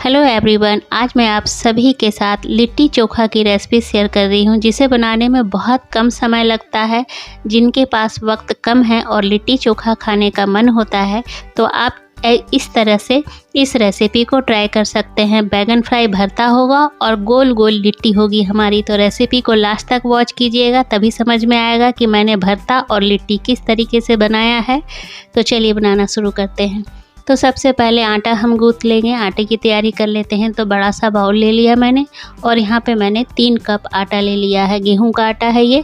Hello everyone, आज मैं आप सभी के साथ लिट्टी चोखा की रेसिपी शेयर कर रही हूँ जिसे बनाने में बहुत कम समय लगता है। जिनके पास वक्त कम है और लिट्टी चोखा खाने का मन होता है तो आप इस तरह से इस रेसिपी को ट्राई कर सकते हैं। बैगन फ्राई भरता होगा और गोल गोल लिट्टी होगी हमारी। तो रेसिपी को लास्ट तक वॉच कीजिएगा, तभी समझ में आएगा कि मैंने भरता और लिट्टी किस तरीके से बनाया है। तो चलिए बनाना शुरू करते हैं। तो सबसे पहले आटा हम गूँथ लेंगे। आटे की तैयारी कर लेते हैं। तो बड़ा सा बाउल ले लिया मैंने और यहाँ पे मैंने 3 कप आटा ले लिया है। गेहूं का आटा है ये।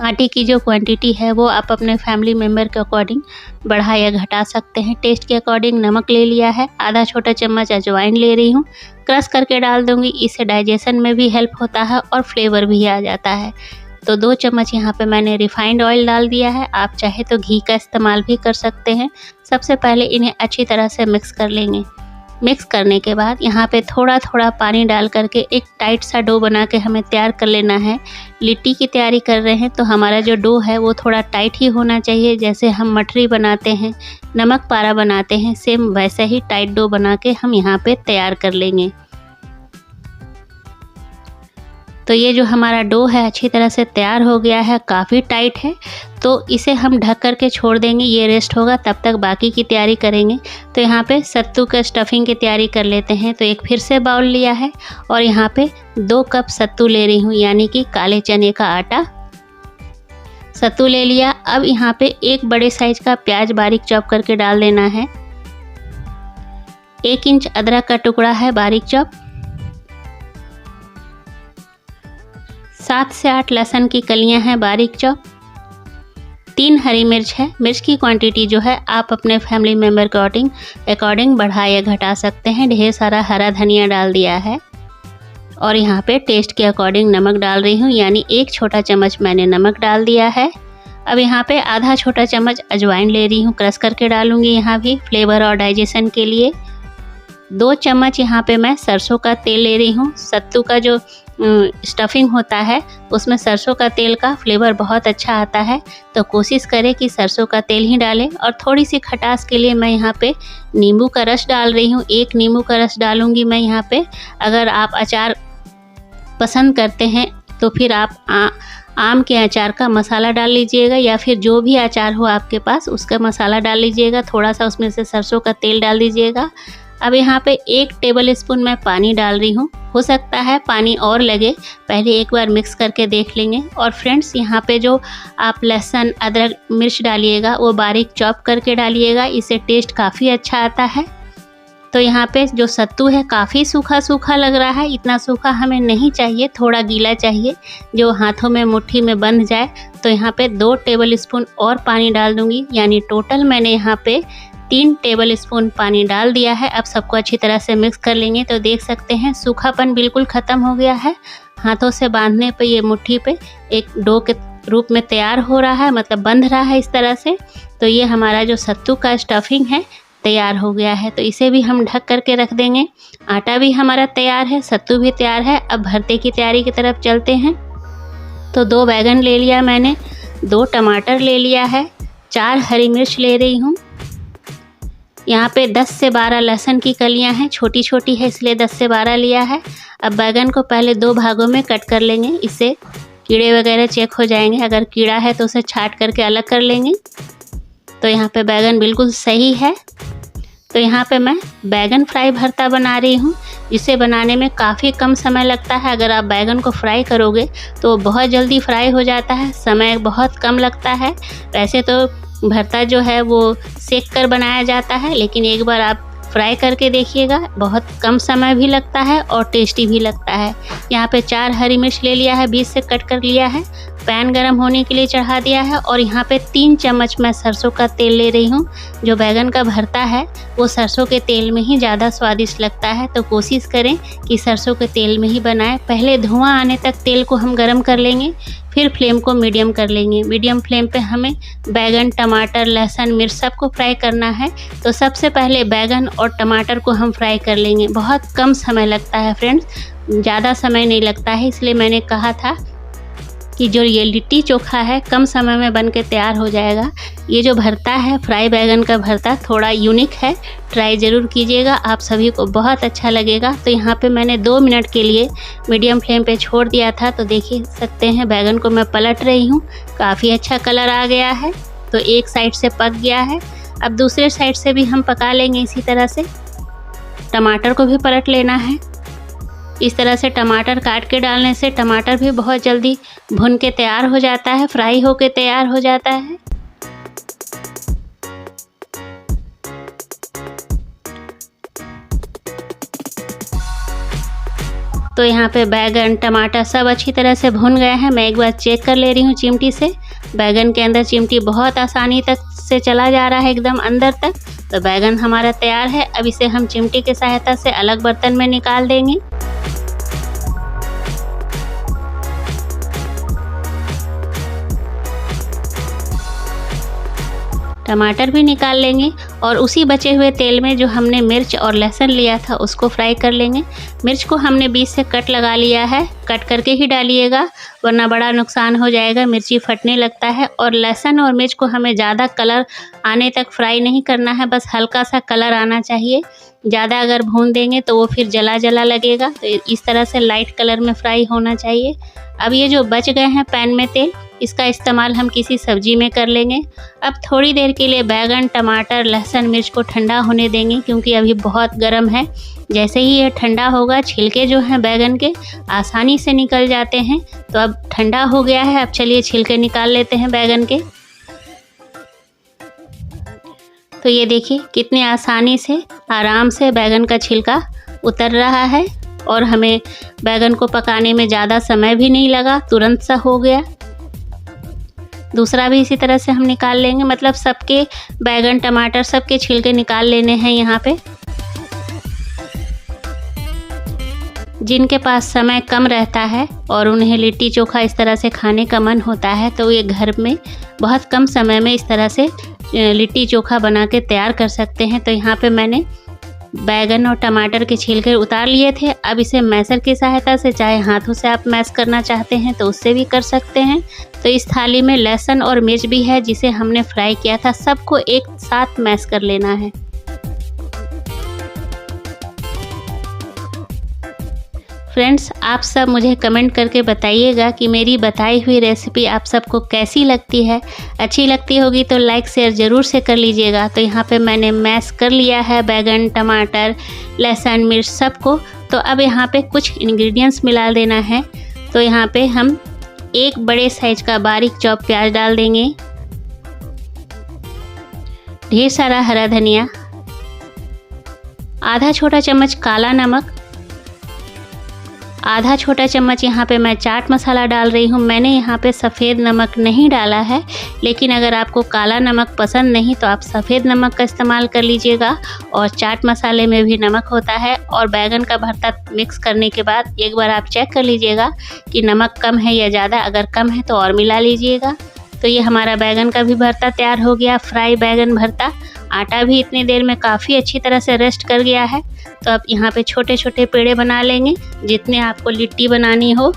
आटे की जो क्वांटिटी है वो आप अपने फैमिली मेम्बर के अकॉर्डिंग बढ़ा या घटा सकते हैं। टेस्ट के अकॉर्डिंग नमक ले लिया है। आधा छोटा चम्मच अजवाइन ले रही हूँ, क्रश करके डाल दूँगी। इससे डाइजेशन में भी हेल्प होता है और फ्लेवर भी आ जाता है। तो 2 चम्मच यहाँ पे मैंने रिफाइंड ऑयल डाल दिया है। आप चाहे तो घी का इस्तेमाल भी कर सकते हैं। सबसे पहले इन्हें अच्छी तरह से मिक्स कर लेंगे। मिक्स करने के बाद यहाँ पे थोड़ा थोड़ा पानी डाल करके एक टाइट सा डो बना के हमें तैयार कर लेना है। लिट्टी की तैयारी कर रहे हैं तो हमारा जो डो है वो थोड़ा टाइट ही होना चाहिए। जैसे हम मठरी बनाते हैं, नमक पारा बनाते हैं, सेम वैसे ही टाइट डो बना के हम यहाँ पे तैयार कर लेंगे। तो ये जो हमारा डो है अच्छी तरह से तैयार हो गया है, काफ़ी टाइट है। तो इसे हम ढक कर के छोड़ देंगे, ये रेस्ट होगा, तब तक बाकी की तैयारी करेंगे। तो यहाँ पे सत्तू का स्टफिंग की तैयारी कर लेते हैं। तो एक फिर से बाउल लिया है और यहाँ पे 2 कप सत्तू ले रही हूँ, यानी कि काले चने का आटा। सत्तू ले लिया। अब यहाँ पे एक बड़े साइज का प्याज बारीक चॉप करके डाल देना है। 1 इंच अदरक का टुकड़ा है बारीक चॉप। 7 से 8 लहसुन की कलियां हैं बारीक चॉप। 3 हरी मिर्च है। मिर्च की क्वांटिटी जो है आप अपने फैमिली मेम्बर के अकॉर्डिंग बढ़ा या घटा सकते हैं। ढेर सारा हरा धनिया डाल दिया है और यहाँ पे टेस्ट के अकॉर्डिंग नमक डाल रही हूँ, यानी 1 छोटा चम्मच मैंने नमक डाल दिया है। अब यहाँ पे आधा छोटा चम्मच अजवाइन ले रही हूँ, क्रश करके डालूंगी यहाँ भी फ्लेवर और डाइजेशन के लिए। 2 चम्मच यहाँ पे मैं सरसों का तेल ले रही हूँ। सत्तू का जो स्टफिंग होता है उसमें सरसों का तेल का फ्लेवर बहुत अच्छा आता है। तो कोशिश करें कि सरसों का तेल ही डालें। और थोड़ी सी खटास के लिए मैं यहाँ पे नींबू का रस डाल रही हूँ। 1 नींबू का रस डालूँगी मैं यहाँ पे। अगर आप अचार पसंद करते हैं तो फिर आप आम के अचार का मसाला डाल लीजिएगा, या फिर जो भी अचार हो आपके पास उसका मसाला डाल लीजिएगा। थोड़ा सा उसमें से सरसों का तेल डाल दीजिएगा। अब यहाँ पे 1 टेबल स्पून मैं पानी डाल रही हूँ। हो सकता है पानी और लगे, पहले एक बार मिक्स करके देख लेंगे। और फ्रेंड्स यहाँ पे जो आप लहसुन अदरक मिर्च डालिएगा वो बारीक चॉप करके डालिएगा, इससे टेस्ट काफ़ी अच्छा आता है। तो यहाँ पे जो सत्तू है काफ़ी सूखा सूखा लग रहा है। इतना सूखा हमें नहीं चाहिए, थोड़ा गीला चाहिए जो हाथों में मुट्ठी में बंध जाए। तो यहाँ पे 2 टेबल स्पून और पानी डाल दूँगी, यानी टोटल मैंने यहाँ पे 3 टेबल स्पून पानी डाल दिया है। अब सबको अच्छी तरह से मिक्स कर लेंगे। तो देख सकते हैं सूखापन बिल्कुल ख़त्म हो गया है। हाथों से बांधने पे ये मुट्ठी पे एक डो के रूप में तैयार हो रहा है, मतलब बंध रहा है इस तरह से। तो ये हमारा जो सत्तू का स्टफिंग है तैयार हो गया है। तो इसे भी हम ढक करके रख देंगे। आटा भी हमारा तैयार है, सत्तू भी तैयार है। अब भरते की तैयारी की तरफ चलते हैं। तो 2 बैगन ले लिया मैंने, 2 टमाटर ले लिया है, 4 हरी मिर्च ले रही हूँ। यहाँ पे 10 से 12 लहसुन की कलियाँ हैं, छोटी छोटी है इसलिए 10 से 12 लिया है। अब बैगन को पहले 2 भागों में कट कर लेंगे, इससे कीड़े वगैरह चेक हो जाएंगे। अगर कीड़ा है तो उसे छांट करके अलग कर लेंगे। तो यहाँ पे बैगन बिल्कुल सही है। तो यहाँ पे मैं बैगन फ्राई भरता बना रही हूँ, जिसे बनाने में काफ़ी कम समय लगता है। अगर आप बैगन को फ्राई करोगे तो बहुत जल्दी फ्राई हो जाता है, समय बहुत कम लगता है। वैसे तो भरता जो है वो सेक कर बनाया जाता है, लेकिन एक बार आप फ्राई करके देखिएगा, बहुत कम समय भी लगता है और टेस्टी भी लगता है। यहाँ पे 4 हरी मिर्च ले लिया है, बीच से कट कर लिया है। पैन गरम होने के लिए चढ़ा दिया है और यहाँ पे 3 चम्मच मैं सरसों का तेल ले रही हूँ। जो बैगन का भरता है वो सरसों के तेल में ही ज़्यादा स्वादिष्ट लगता है। तो कोशिश करें कि सरसों के तेल में ही बनाएं। पहले धुआं आने तक तेल को हम गरम कर लेंगे, फिर फ्लेम को मीडियम कर लेंगे। मीडियम फ्लेम पे हमें बैगन, टमाटर, लहसुन, मिर्च सबको फ्राई करना है। तो सबसे पहले बैगन और टमाटर को हम फ्राई कर लेंगे। बहुत कम समय लगता है फ्रेंड्स, ज़्यादा समय नहीं लगता है, इसलिए मैंने कहा था कि जो ये लिट्टी चोखा है कम समय में बन के तैयार हो जाएगा। ये जो भरता है फ्राई बैगन का भरता थोड़ा यूनिक है, ट्राई ज़रूर कीजिएगा, आप सभी को बहुत अच्छा लगेगा। तो यहाँ पे मैंने 2 मिनट के लिए मीडियम फ्लेम पे छोड़ दिया था। तो देख सकते हैं बैगन को मैं पलट रही हूँ, काफ़ी अच्छा कलर आ गया है। तो एक साइड से पक गया है, अब दूसरे साइड से भी हम पका लेंगे इसी तरह से। टमाटर को भी पलट लेना है। इस तरह से टमाटर काट के डालने से टमाटर भी बहुत जल्दी भुन के तैयार हो जाता है, फ्राई होके तैयार हो जाता है। तो यहाँ पे बैगन टमाटर सब अच्छी तरह से भुन गए हैं। मैं एक बार चेक कर ले रही हूँ चिमटी से। बैगन के अंदर चिमटी बहुत आसानी तक से चला जा रहा है, एकदम अंदर तक। तो बैगन हमारा तैयार है। अब इसे हम चिमटी की सहायता से अलग बर्तन में निकाल देंगे। टमाटर भी निकाल लेंगे और उसी बचे हुए तेल में जो हमने मिर्च और लहसुन लिया था उसको फ्राई कर लेंगे। मिर्च को हमने बीच से कट लगा लिया है, कट करके ही डालिएगा वरना बड़ा नुकसान हो जाएगा, मिर्ची फटने लगता है। और लहसुन और मिर्च को हमें ज़्यादा कलर आने तक फ्राई नहीं करना है, बस हल्का सा कलर आना चाहिए। ज़्यादा अगर भून देंगे तो वो फिर जला जला लगेगा। तो इस तरह से लाइट कलर में फ्राई होना चाहिए। अब ये जो बच गए हैं पैन में तेल, इसका इस्तेमाल हम किसी सब्जी में कर लेंगे। अब थोड़ी देर के लिए बैगन टमाटर लहसुन मिर्च को ठंडा होने देंगे, क्योंकि अभी बहुत गर्म है। जैसे ही ये ठंडा होगा छिलके जो हैं बैगन के आसानी से निकल जाते हैं। तो अब ठंडा हो गया है, अब चलिए छिलके निकाल लेते हैं बैगन के। तो ये देखिए कितनी आसानी से आराम से बैगन का छिलका उतर रहा है और हमें बैगन को पकाने में ज़्यादा समय भी नहीं लगा, तुरंत सा हो गया। दूसरा भी इसी तरह से हम निकाल लेंगे, मतलब सबके बैगन टमाटर सबके छिलके निकाल लेने हैं यहाँ पे। जिनके पास समय कम रहता है और उन्हें लिट्टी चोखा इस तरह से खाने का मन होता है तो ये घर में बहुत कम समय में इस तरह से लिट्टी चोखा बना के तैयार कर सकते हैं। तो यहाँ पे मैंने बैगन और टमाटर के छिलके उतार लिए थे। अब इसे मैसर की सहायता से, चाहे हाथों से आप मैश करना चाहते हैं तो उससे भी कर सकते हैं। तो इस थाली में लहसुन और मिर्च भी है जिसे हमने फ्राई किया था, सबको एक साथ मैश कर लेना है। फ्रेंड्स, आप सब मुझे कमेंट करके बताइएगा कि मेरी बताई हुई रेसिपी आप सबको कैसी लगती है। अच्छी लगती होगी तो लाइक शेयर ज़रूर से कर लीजिएगा। तो यहाँ पे मैंने मैश कर लिया है बैगन टमाटर लहसुन मिर्च सबको। तो अब यहाँ पे कुछ इंग्रेडिएंट्स मिला देना है। तो यहाँ पे हम एक बड़े साइज का बारीक चॉप प्याज डाल देंगे, ढेर सारा हरा धनिया, आधा छोटा चम्मच काला नमक, आधा छोटा चम्मच यहाँ पे मैं चाट मसाला डाल रही हूँ। मैंने यहाँ पे सफ़ेद नमक नहीं डाला है, लेकिन अगर आपको काला नमक पसंद नहीं तो आप सफ़ेद नमक का इस्तेमाल कर लीजिएगा। और चाट मसाले में भी नमक होता है। और बैगन का भरता मिक्स करने के बाद एक बार आप चेक कर लीजिएगा कि नमक कम है या ज़्यादा, अगर कम है तो और मिला लीजिएगा। तो ये हमारा बैगन का भी भरता तैयार हो गया, फ्राई बैगन भरता। आटा भी इतनी देर में काफ़ी अच्छी तरह से रेस्ट कर गया है। तो अब यहाँ पे छोटे छोटे पेड़े बना लेंगे, जितने आपको लिट्टी बनानी हो।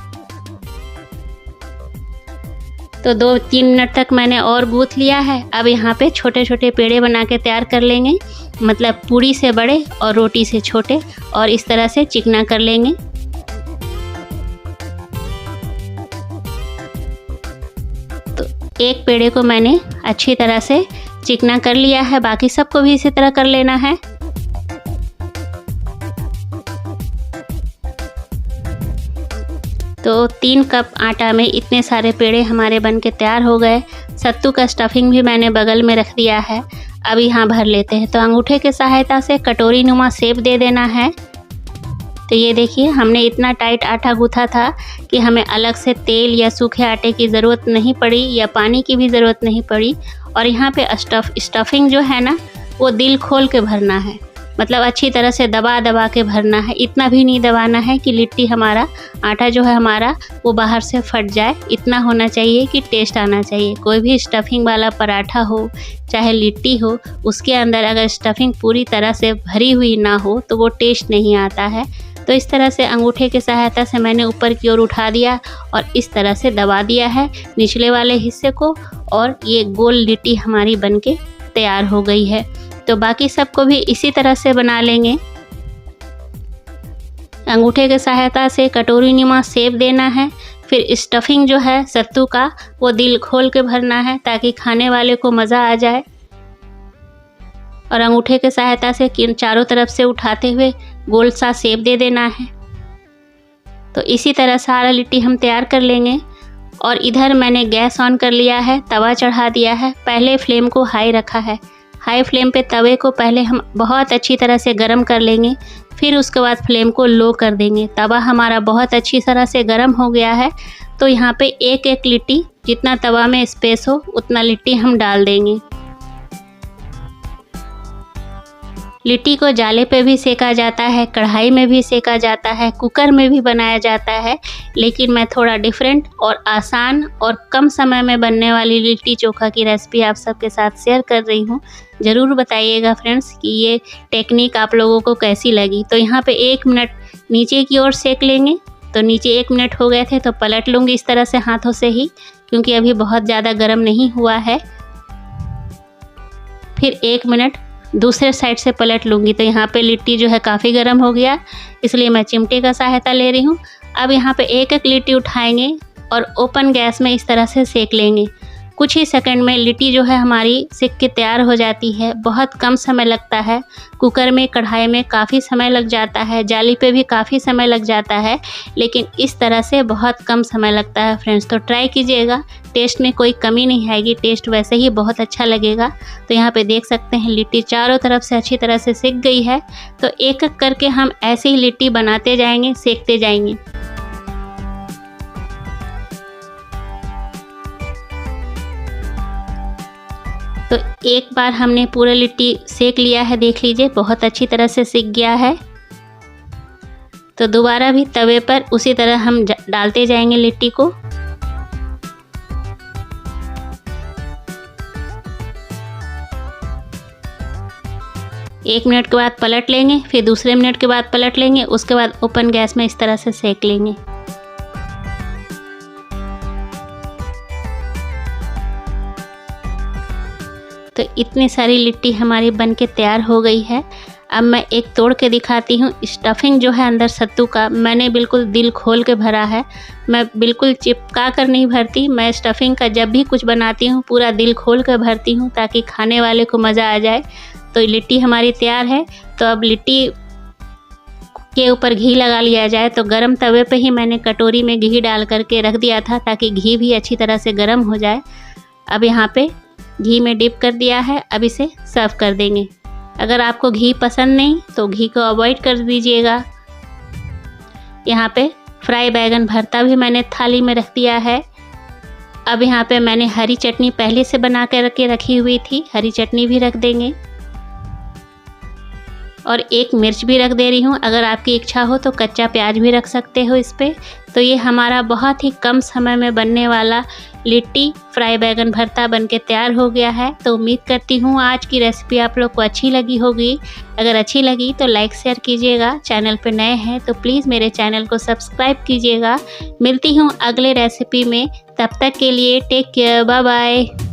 तो 2-3 मिनट तक मैंने और गूँथ लिया है। अब यहाँ पे छोटे छोटे पेड़े बना के तैयार कर लेंगे, मतलब पूड़ी से बड़े और रोटी से छोटे, और इस तरह से चिकना कर लेंगे। तो एक पेड़े को मैंने अच्छी तरह से चिकना कर लिया है, बाकी सबको भी इसी तरह कर लेना है। तो 3 कप आटा में इतने सारे पेड़े हमारे बन के तैयार हो गए। सत्तू का स्टफिंग भी मैंने बगल में रख दिया है। अब यहाँ भर लेते हैं। तो अंगूठे की सहायता से कटोरी नुमा शेप दे देना है। तो ये देखिए हमने इतना टाइट आटा गूँथा था कि हमें अलग से तेल या सूखे आटे की ज़रूरत नहीं पड़ी या पानी की भी ज़रूरत नहीं पड़ी। और यहाँ पे स्टफिंग जो है ना वो दिल खोल के भरना है, मतलब अच्छी तरह से दबा दबा के भरना है। इतना भी नहीं दबाना है कि लिट्टी हमारा आटा जो है हमारा वो बाहर से फट जाए। इतना होना चाहिए कि टेस्ट आना चाहिए। कोई भी स्टफिंग वाला पराठा हो चाहे लिट्टी हो, उसके अंदर अगर स्टफिंग पूरी तरह से भरी हुई ना हो तो वो टेस्ट नहीं आता है। तो इस तरह से अंगूठे की सहायता से मैंने ऊपर की ओर उठा दिया और इस तरह से दबा दिया है निचले वाले हिस्से को, और ये गोल लिट्टी हमारी बनके तैयार हो गई है। तो बाकी सबको भी इसी तरह से बना लेंगे। अंगूठे की सहायता से कटोरी नुमा शेप देना है। फिर स्टफिंग जो है सत्तू का वो दिल खोल के भरना है ताकि खाने वाले को मज़ा आ जाए, और अंगूठे की सहायता से चारों तरफ से उठाते हुए गोल सा शेप दे देना है। तो इसी तरह सारा लिट्टी हम तैयार कर लेंगे। और इधर मैंने गैस ऑन कर लिया है, तवा चढ़ा दिया है। पहले फ्लेम को हाई रखा है। हाई फ्लेम पे तवे को पहले हम बहुत अच्छी तरह से गरम कर लेंगे, फिर उसके बाद फ्लेम को लो कर देंगे। तवा हमारा बहुत अच्छी तरह से गरम हो गया है। तो यहाँ पे एक एक लिट्टी, जितना तवा में स्पेस हो उतना लिट्टी हम डाल देंगे। लिट्टी को जाले पे भी सेका जाता है, कढ़ाई में भी सेका जाता है, कुकर में भी बनाया जाता है, लेकिन मैं थोड़ा डिफरेंट और आसान और कम समय में बनने वाली लिट्टी चोखा की रेसिपी आप सबके साथ शेयर कर रही हूँ। ज़रूर बताइएगा फ्रेंड्स कि ये टेक्निक आप लोगों को कैसी लगी। तो यहाँ पे 1 मिनट नीचे की ओर सेक लेंगे। तो नीचे 1 मिनट हो गए थे तो पलट लूँगी इस तरह से हाथों से ही, क्योंकि अभी बहुत ज़्यादा गर्म नहीं हुआ है। फिर 1 मिनट दूसरे साइड से पलट लूँगी। तो यहाँ पे लिट्टी जो है काफ़ी गर्म हो गया, इसलिए मैं चिमटे का सहायता ले रही हूँ। अब यहाँ पे एक एक लिट्टी उठाएंगे और ओपन गैस में इस तरह से सेक लेंगे। कुछ ही सेकंड में लिट्टी जो है हमारी सिक के तैयार हो जाती है। बहुत कम समय लगता है। कुकर में, कढ़ाई में काफ़ी समय लग जाता है, जाली पे भी काफ़ी समय लग जाता है, लेकिन इस तरह से बहुत कम समय लगता है फ्रेंड्स। तो ट्राई कीजिएगा, टेस्ट में कोई कमी नहीं आएगी, टेस्ट वैसे ही बहुत अच्छा लगेगा। तो यहाँ पे देख सकते हैं लिट्टी चारों तरफ से अच्छी तरह से सिक गई है। तो एक एक करके हम ऐसे ही लिट्टी बनाते जाएंगे, सेकते जाएंगे। तो एक बार हमने पूरा लिट्टी सेक लिया है, देख लीजिए बहुत अच्छी तरह से सिक गया है। तो दोबारा भी तवे पर उसी तरह हम डालते जाएंगे लिट्टी को। एक मिनट के बाद पलट लेंगे, फिर दूसरे मिनट के बाद पलट लेंगे, उसके बाद ओपन गैस में इस तरह से सेक लेंगे। तो इतनी सारी लिट्टी हमारी बनके तैयार हो गई है। अब मैं एक तोड़ के दिखाती हूँ। स्टफिंग जो है अंदर सत्तू का मैंने बिल्कुल दिल खोल के भरा है। मैं बिल्कुल चिपका कर नहीं भरती। मैं स्टफिंग का जब भी कुछ बनाती हूँ पूरा दिल खोल कर भरती हूँ ताकि खाने वाले को मज़ा आ जाए। तो लिट्टी हमारी तैयार है। तो अब लिट्टी के ऊपर घी लगा लिया जाए। तो गरम तवे पे ही मैंने कटोरी में घी डाल करके रख दिया था ताकि घी भी अच्छी तरह से गर्म हो जाए। अब यहाँ पे घी में डिप कर दिया है। अब इसे सर्व कर देंगे। अगर आपको घी पसंद नहीं तो घी को अवॉइड कर दीजिएगा। यहाँ पे फ्राई बैगन भरता भी मैंने थाली में रख दिया है। अब यहाँ पे मैंने हरी चटनी पहले से बना कर के रखी हुई थी, हरी चटनी भी रख देंगे और एक मिर्च भी रख दे रही हूँ। अगर आपकी इच्छा हो तो कच्चा प्याज भी रख सकते हो इस पर। तो ये हमारा बहुत ही कम समय में बनने वाला लिट्टी फ्राई बैगन भरता बनके तैयार हो गया है। तो उम्मीद करती हूँ आज की रेसिपी आप लोग को अच्छी लगी होगी। अगर अच्छी लगी तो लाइक शेयर कीजिएगा। चैनल पर नए हैं तो प्लीज़ मेरे चैनल को सब्सक्राइब कीजिएगा। मिलती हूँ अगले रेसिपी में, तब तक के लिए टेक केयर, बाय बाय।